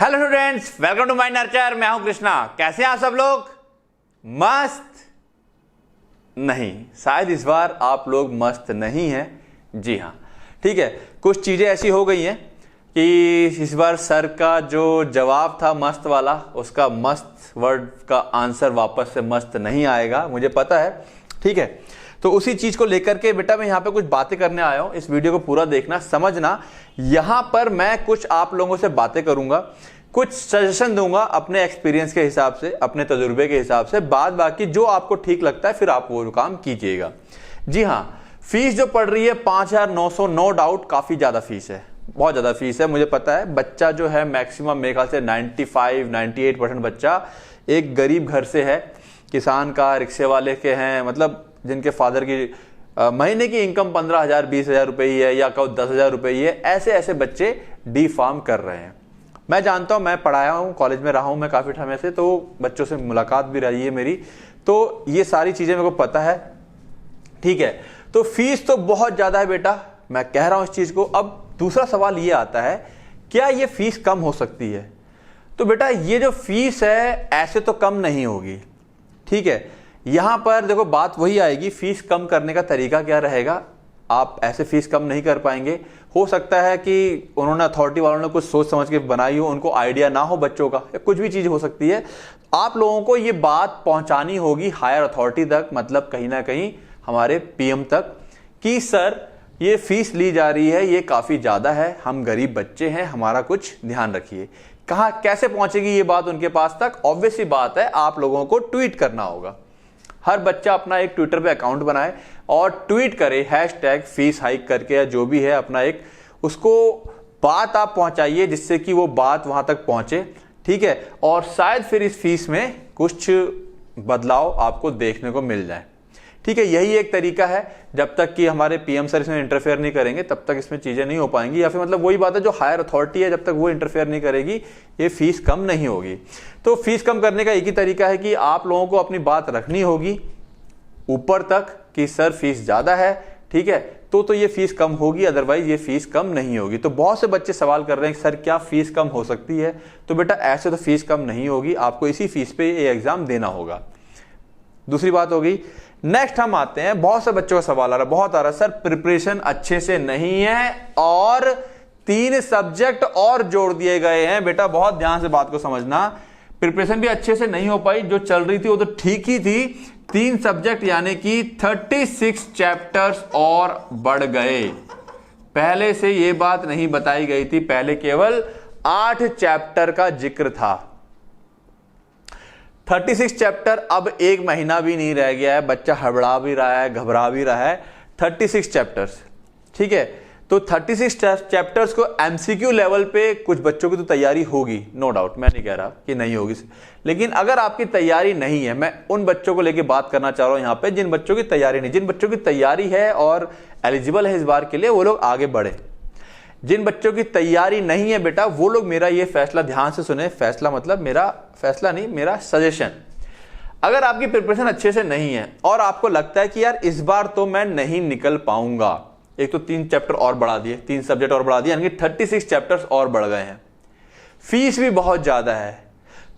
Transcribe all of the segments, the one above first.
Hello students, welcome to my nurture. मैं हूं कृष्णा। कैसे हैं आप सब लोग? मस्त? नहीं, शायद इस बार आप लोग मस्त नहीं हैं। जी हाँ, ठीक है। कुछ चीजें ऐसी हो गई हैं कि इस बार सर का जो जवाब था मस्त वाला, उसका मस्त वर्ड का आंसर वापस से मस्त नहीं आएगा, मुझे पता है। ठीक है, तो उसी चीज को लेकर के बेटा मैं यहाँ पे कुछ बातें करने आया हूं। इस वीडियो को पूरा देखना, समझना। यहां पर मैं कुछ आप लोगों से बातें करूंगा, कुछ सजेशन दूंगा अपने एक्सपीरियंस के हिसाब से, अपने तजुर्बे के हिसाब से। बाद बाकी जो आपको ठीक लगता है फिर आप वो काम कीजिएगा। जी हाँ, फीस जो पड़ रही है 5,900, नो डाउट काफी ज्यादा फीस है, बहुत ज्यादा फीस है, मुझे पता है। बच्चा जो है मैक्सिमम मेरे ख्याल से 95-98% बच्चा एक गरीब घर से है, किसान का, रिक्शे वाले के हैं, मतलब जिनके फादर की महीने की इनकम 15,000 20,000 रुपए ही है, या कहो 10,000 रुपए ही है। ऐसे ऐसे बच्चे डी फार्म कर रहे हैं। मैं जानता हूं, मैं पढ़ाया हूं, कॉलेज में रहा हूं मैं काफी समय से, तो बच्चों से मुलाकात भी रही है मेरी, तो ये सारी चीजें मेरे को पता है। ठीक है, तो फीस तो बहुत ज्यादा है बेटा, मैं कह रहा हूं इस चीज को। अब दूसरा सवाल ये आता है, क्या ये फीस कम हो सकती है? तो बेटा ये जो फीस है ऐसे तो कम नहीं होगी। ठीक है, यहां पर देखो बात वही आएगी, फीस कम करने का तरीका क्या रहेगा। आप ऐसे फीस कम नहीं कर पाएंगे। हो सकता है कि उन्होंने, अथॉरिटी वालों ने कुछ सोच समझ के बनाई हो, उनको आइडिया ना हो बच्चों का, या कुछ भी चीज हो सकती है। आप लोगों को ये बात पहुंचानी होगी हायर अथॉरिटी तक, मतलब कहीं ना कहीं हमारे पीएम तक, कि सर ये फीस ली जा रही है, ये काफी ज्यादा है, हम गरीब बच्चे हैं, हमारा कुछ ध्यान रखिए। कहां कैसे पहुंचेगी ये बात उनके पास तक? ऑब्वियस सी बात है, आप लोगों को ट्वीट करना होगा। हर बच्चा अपना एक ट्विटर पे अकाउंट बनाए और ट्वीट करे हैशटैग फीस हाइक करके, या जो भी है अपना एक, उसको बात आप पहुंचाइए जिससे कि वो बात वहां तक पहुंचे। ठीक है, और शायद फिर इस फीस में कुछ बदलाव आपको देखने को मिल जाए। ठीक है, यही एक तरीका है। जब तक कि हमारे पीएम सर इसमें इंटरफेयर नहीं करेंगे तब तक इसमें चीजें नहीं हो पाएंगी, या फिर मतलब वही बात है, जो हायर अथॉरिटी है जब तक वो इंटरफेयर नहीं करेगी ये फीस कम नहीं होगी। तो फीस कम करने का एक ही तरीका है कि आप लोगों को अपनी बात रखनी होगी ऊपर तक कि सर फीस ज्यादा है। ठीक है, तो ये फीस कम होगी, अदरवाइज ये फीस कम नहीं होगी। तो बहुत से बच्चे सवाल कर रहे हैं सर क्या फीस कम हो सकती है? तो बेटा ऐसे तो फीस कम नहीं होगी, आपको इसी फीस पे ये एग्जाम देना होगा। दूसरी बात होगी, नेक्स्ट हम आते हैं, बहुत से बच्चों का सवाल आ रहा है, बहुत आ रहा है, सर प्रिपरेशन अच्छे से नहीं है और 3 सब्जेक्ट और जोड़ दिए गए हैं। बेटा बहुत ध्यान से बात को समझना, प्रिपरेशन भी अच्छे से नहीं हो पाई, जो चल रही थी वो तो ठीक ही थी। 3 सब्जेक्ट यानी कि 36 चैप्टर्स और बढ़ गए। पहले से ये बात नहीं बताई गई थी, पहले केवल 8 चैप्टर का जिक्र था। 36 चैप्टर, अब 1 महीना भी नहीं रह गया है, बच्चा हड़बड़ा भी रहा है, घबरा भी रहा है। 36 चैप्टर्स, ठीक है, तो 36 चैप्टर्स को एमसीक्यू लेवल पे कुछ बच्चों की तो तैयारी होगी, नो डाउट, मैं नहीं कह रहा कि नहीं होगी, लेकिन अगर आपकी तैयारी नहीं है, मैं उन बच्चों को लेके बात करना चाह रहा हूं यहां पे जिन बच्चों की तैयारी नहीं। जिन बच्चों की तैयारी है और एलिजिबल है इस बार के लिए, वो लोग आगे बढ़े। जिन बच्चों की तैयारी नहीं है बेटा, वो लोग मेरा ये फैसला ध्यान से सुने। फैसला मतलब मेरा फैसला नहीं, मेरा सजेशन। अगर आपकी प्रिपरेशन अच्छे से नहीं है और आपको लगता है कि यार इस बार तो मैं नहीं निकल पाऊंगा, एक तो 3 चैप्टर और बढ़ा दिए, 3 सब्जेक्ट और बढ़ा दिए, यानी कि 36 चैप्टर्स और बढ़ गए हैं, फीस भी बहुत ज्यादा है,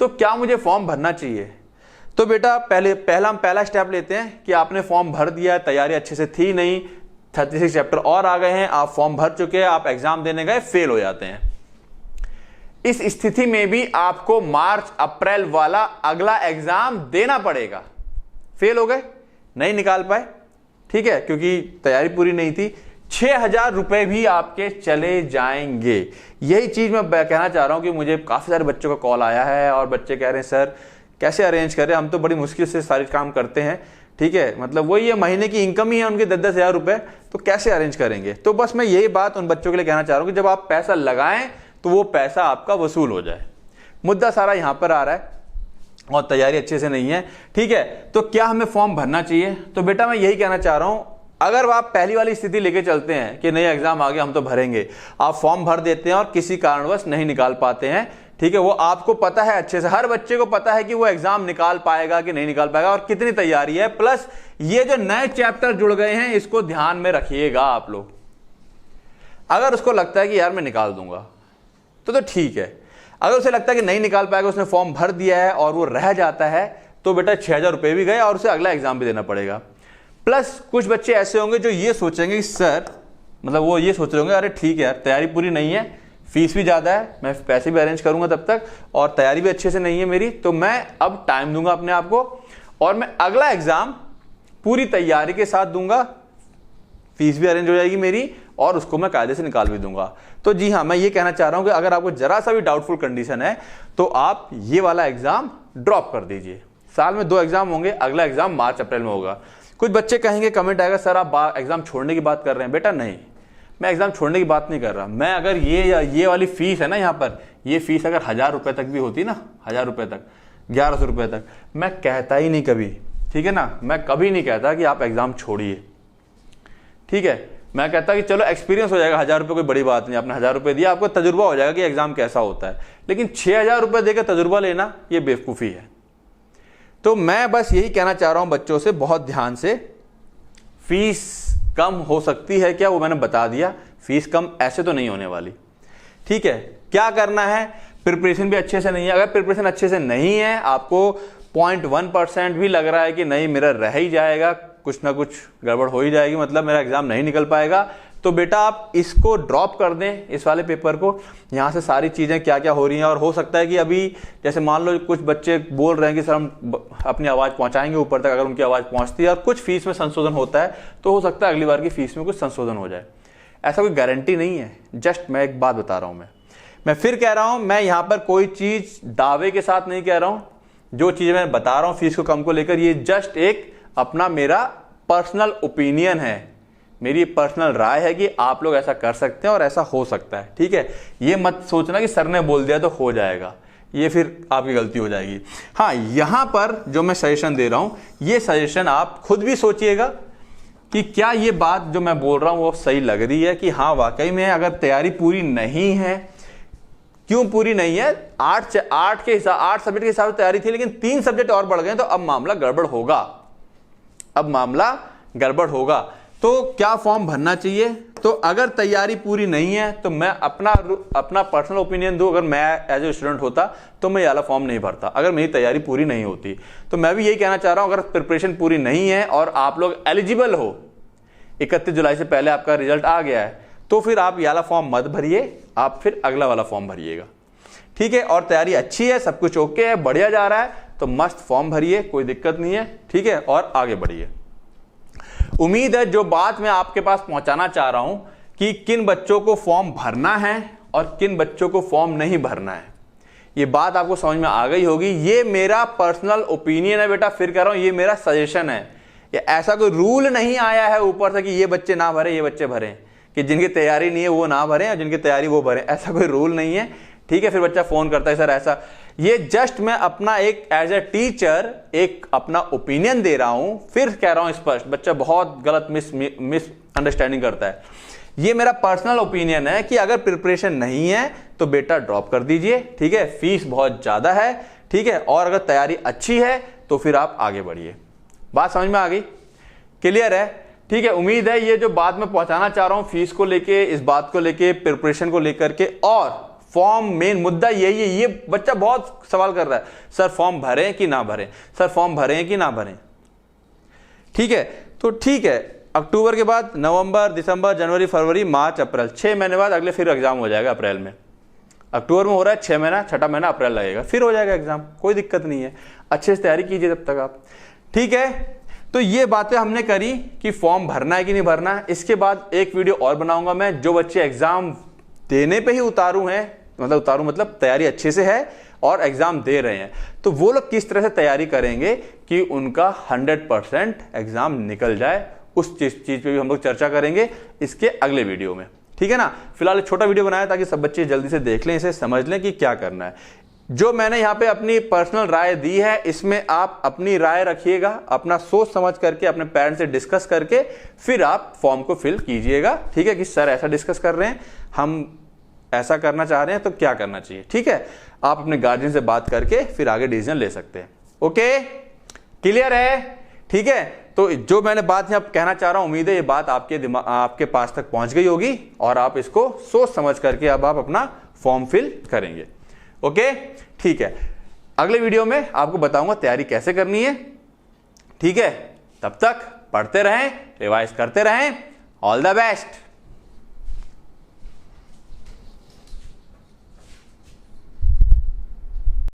तो क्या मुझे फॉर्म भरना चाहिए? तो बेटा पहला स्टेप लेते हैं कि आपने फॉर्म भर दिया, तैयारी अच्छे से थी नहीं, 36 चैप्टर और आ गए हैं, आप फॉर्म भर चुके हैं, आप एग्जाम देने गए, फेल हो जाते हैं। इस स्थिति में भी आपको मार्च अप्रैल वाला अगला एग्जाम देना पड़ेगा। फेल हो गए, नहीं निकाल पाए, ठीक है, क्योंकि तैयारी पूरी नहीं थी, 6,000 रुपए भी आपके चले जाएंगे। यही चीज मैं कहना चाह रहा हूं कि मुझे काफी सारे बच्चों का कॉल आया है और बच्चे कह रहे हैं सर कैसे अरेंज करें, हम तो बड़ी मुश्किल से सारे काम करते हैं। ठीक है, मतलब वही है, महीने की इनकम ही है उनकी 10-10 हजार रुपए, तो कैसे अरेंज करेंगे? तो बस मैं यही बात उन बच्चों के लिए कहना चाह रहा हूं कि जब आप पैसा लगाएं तो वो पैसा आपका वसूल हो जाए। मुद्दा सारा यहां पर आ रहा है और तैयारी अच्छे से नहीं है। ठीक है, तो क्या हमें फॉर्म भरना चाहिए? तो बेटा मैं यही कहना चाह रहा हूं, अगर आप पहली वाली स्थिति लेके चलते हैं कि नहीं एग्जाम आ गया हम तो भरेंगे, आप फॉर्म भर देते हैं और किसी कारणवश नहीं निकाल पाते हैं, ठीक है, वो आपको पता है अच्छे से, हर बच्चे को पता है कि वो एग्जाम निकाल पाएगा कि नहीं निकाल पाएगा और कितनी तैयारी है, प्लस ये जो नए चैप्टर जुड़ गए हैं इसको ध्यान में रखिएगा आप लोग। अगर उसको लगता है कि यार मैं निकाल दूंगा तो ठीक है, अगर उसे लगता है कि नहीं निकाल पाएगा, उसने फॉर्म भर दिया है और वो रह जाता है, तो बेटा 6,000 रुपये भी गए और उसे अगला एग्जाम भी देना पड़ेगा। प्लस कुछ बच्चे ऐसे होंगे जो ये सोचेंगे कि सर, मतलब वो ये सोच रहे होंगे अरे ठीक है यार, तैयारी पूरी नहीं है, फीस भी ज़्यादा है, मैं पैसे भी अरेंज करूंगा तब तक, और तैयारी भी अच्छे से नहीं है मेरी, तो मैं अब टाइम दूंगा अपने आप को और मैं अगला एग्जाम पूरी तैयारी के साथ दूंगा, फीस भी अरेंज हो जाएगी मेरी और उसको मैं कायदे से निकाल भी दूंगा। तो जी हाँ, मैं ये कहना चाह रहा हूं कि अगर आपको जरा सा भी डाउटफुल कंडीशन है तो आप ये वाला एग्जाम ड्रॉप कर दीजिए। साल में 2 एग्जाम होंगे, अगला एग्जाम मार्च अप्रैल में होगा। कुछ बच्चे कहेंगे, कमेंट आएगा, सर आप एग्जाम छोड़ने की बात कर रहे हैं। बेटा नहीं, मैं एग्जाम छोड़ने की बात नहीं कर रहा। मैं अगर ये वाली फीस है ना, यहाँ पर ये फीस अगर 1,000 रुपए तक भी होती ना, 1,000 रुपए तक, 1,100 रुपए तक, मैं कहता ही नहीं कभी, ठीक है ना, मैं कभी नहीं कहता कि आप एग्जाम छोड़िए, ठीक है। मैं कहता कि चलो एक्सपीरियंस हो जाएगा, 1,000 रुपये कोई बड़ी बात नहीं, आपने 1,000 रुपये दिया, आपको तजुर्बा हो जाएगा कि एग्जाम कैसा होता है। लेकिन 6,000 रुपये देकर तजुर्बा लेना ये बेवकूफ़ी है। तो मैं बस यही कहना चाह रहा हूं बच्चों से, बहुत ध्यान से, फीस कम हो सकती है क्या, वो मैंने बता दिया, फीस कम ऐसे तो नहीं होने वाली, ठीक है। क्या करना है, प्रिपरेशन भी अच्छे से नहीं है। अगर प्रिपरेशन अच्छे से नहीं है, आपको 0.1% भी लग रहा है कि नहीं मेरा रह ही जाएगा, कुछ ना कुछ गड़बड़ हो ही जाएगी, मतलब मेरा एग्जाम नहीं निकल पाएगा, तो बेटा आप इसको ड्रॉप कर दें, इस वाले पेपर को। यहाँ से सारी चीज़ें क्या क्या हो रही हैं, और हो सकता है कि अभी जैसे मान लो कुछ बच्चे बोल रहे हैं कि सर हम अपनी आवाज़ पहुँचाएंगे ऊपर तक, अगर उनकी आवाज़ पहुँचती है और कुछ फीस में संशोधन होता है तो हो सकता है अगली बार की फीस में कुछ संशोधन हो जाए। ऐसा कोई गारंटी नहीं है, जस्ट मैं एक बात बता रहा हूँ। मैं फिर कह रहा हूँ, मैं यहाँ पर कोई चीज़ दावे के साथ नहीं कह रहा हूँ। जो चीज़ें मैं बता रहा हूँ फीस को कम को लेकर, ये जस्ट एक अपना मेरा पर्सनल ओपिनियन है, मेरी पर्सनल राय है कि आप लोग ऐसा कर सकते हैं और ऐसा हो सकता है, ठीक है। ये मत सोचना कि सर ने बोल दिया तो हो जाएगा, ये फिर आपकी गलती हो जाएगी। हाँ, यहाँ पर जो मैं सजेशन दे रहा हूँ, ये सजेशन आप खुद भी सोचिएगा कि क्या ये बात जो मैं बोल रहा हूँ वो सही लग रही है, कि हाँ वाकई में अगर तैयारी पूरी नहीं है, क्यों पूरी नहीं है, 8 सब्जेक्ट के हिसाब से तैयारी थी, लेकिन 3 सब्जेक्ट और बढ़ गए, तो अब मामला गड़बड़ होगा, अब मामला गड़बड़ होगा। तो क्या फॉर्म भरना चाहिए? तो अगर तैयारी पूरी नहीं है तो मैं अपना पर्सनल ओपिनियन दूं, अगर मैं एज ए स्टूडेंट होता तो मैं ये वाला फॉर्म नहीं भरता, अगर मेरी तैयारी पूरी नहीं होती। तो मैं भी यही कहना चाह रहा हूं, अगर प्रिपरेशन पूरी नहीं है और आप लोग एलिजिबल हो, 31 जुलाई से पहले आपका रिजल्ट आ गया है, तो फिर आप ये वाला फॉर्म मत भरिए, आप फिर अगला वाला फॉर्म भरिएगा, ठीक है। और तैयारी अच्छी है, सब कुछ ओके है, बढ़िया जा रहा है, तो मस्त फॉर्म भरिए, कोई दिक्कत नहीं है, ठीक है, और आगे बढ़िए। उम्मीद है जो बात मैं आपके पास पहुंचाना चाह रहा हूं कि किन बच्चों को फॉर्म भरना है और किन बच्चों को फॉर्म नहीं भरना है, ये बात आपको समझ में आ गई होगी। ये मेरा पर्सनल ओपिनियन है बेटा, फिर कह रहा हूं ये मेरा सजेशन है, ये ऐसा कोई रूल नहीं आया है ऊपर से कि ये बच्चे ना भरे ये बच्चे भरें, कि जिनकी तैयारी नहीं है वो ना भरें और जिनकी तैयारी वो भरें, ऐसा कोई रूल नहीं है, ठीक है। फिर बच्चा फोन करता है सर ऐसा, ये जस्ट मैं अपना एक एज ए टीचर एक अपना ओपिनियन दे रहा हूं, फिर कह रहा हूं स्पष्ट, बच्चा बहुत गलत मिस अंडरस्टैंडिंग करता है। ये मेरा पर्सनल ओपिनियन है कि अगर प्रिपरेशन नहीं है तो बेटा ड्रॉप कर दीजिए, ठीक है, फीस बहुत ज्यादा है, ठीक है, और अगर तैयारी अच्छी है तो फिर आप आगे बढ़िए। बात समझ में आ गई, क्लियर है, ठीक है। उम्मीद है ये जो बात मैं पहुंचाना चाह रहा हूं फीस को लेके, इस बात को लेके, प्रिपरेशन को लेकर के, और फॉर्म मेन मुद्दा यही है। ये बच्चा बहुत सवाल कर रहा है, सर फॉर्म भरें कि ना भरें, सर फॉर्म भरें कि ना भरें, ठीक है। तो ठीक है, अक्टूबर के बाद नवंबर, दिसंबर, जनवरी, फरवरी, मार्च, अप्रैल, 6 महीने बाद अगले फिर एग्जाम हो जाएगा अप्रैल में। अक्टूबर में हो रहा है 6 महीना, छठा महीना अप्रैल लगेगा, फिर हो जाएगा एग्जाम, कोई दिक्कत नहीं है, अच्छे से तैयारी कीजिए तब तक आप, ठीक है। तो ये बातें हमने करी कि फॉर्म भरना है कि नहीं भरना है। इसके बाद एक वीडियो और बनाऊंगा मैं, जो बच्चे एग्जाम देने पे ही उतारू हैं, मतलब तैयारी अच्छे से है और एग्जाम दे रहे हैं, तो वो लोग किस तरह से तैयारी करेंगे कि उनका 100% एग्जाम निकल जाए, उस चीज पे भी हम लोग चर्चा करेंगे इसके अगले वीडियो में, ठीक है ना। फिलहाल एक छोटा वीडियो बनाया ताकि सब बच्चे जल्दी से देख लें, इसे समझ लें कि क्या करना है। जो मैंने यहाँ पे अपनी पर्सनल राय दी है, इसमें आप अपनी राय रखिएगा, अपना सोच समझ करके अपने पेरेंट्स से डिस्कस करके फिर आप फॉर्म को फिल कीजिएगा, ठीक है, कि सर ऐसा डिस्कस कर रहे हैं, हम ऐसा करना चाह रहे हैं, तो क्या करना चाहिए, ठीक है। आप अपने गार्जियन से बात करके फिर आगे डिसीजन ले सकते हैं। ओके, क्लियर है, ठीक है। तो जो मैंने बात यहाँ कहना चाह रहा हूं, उम्मीद है ये बात आपके पास तक पहुंच गई होगी और आप इसको सोच समझ करके अब आप अपना फॉर्म फिल करेंगे। ओके, ठीक है। अगले वीडियो में आपको बताऊंगा तैयारी कैसे करनी है, ठीक है। तब तक पढ़ते रहें, रिवाइज करते रहें। All the best.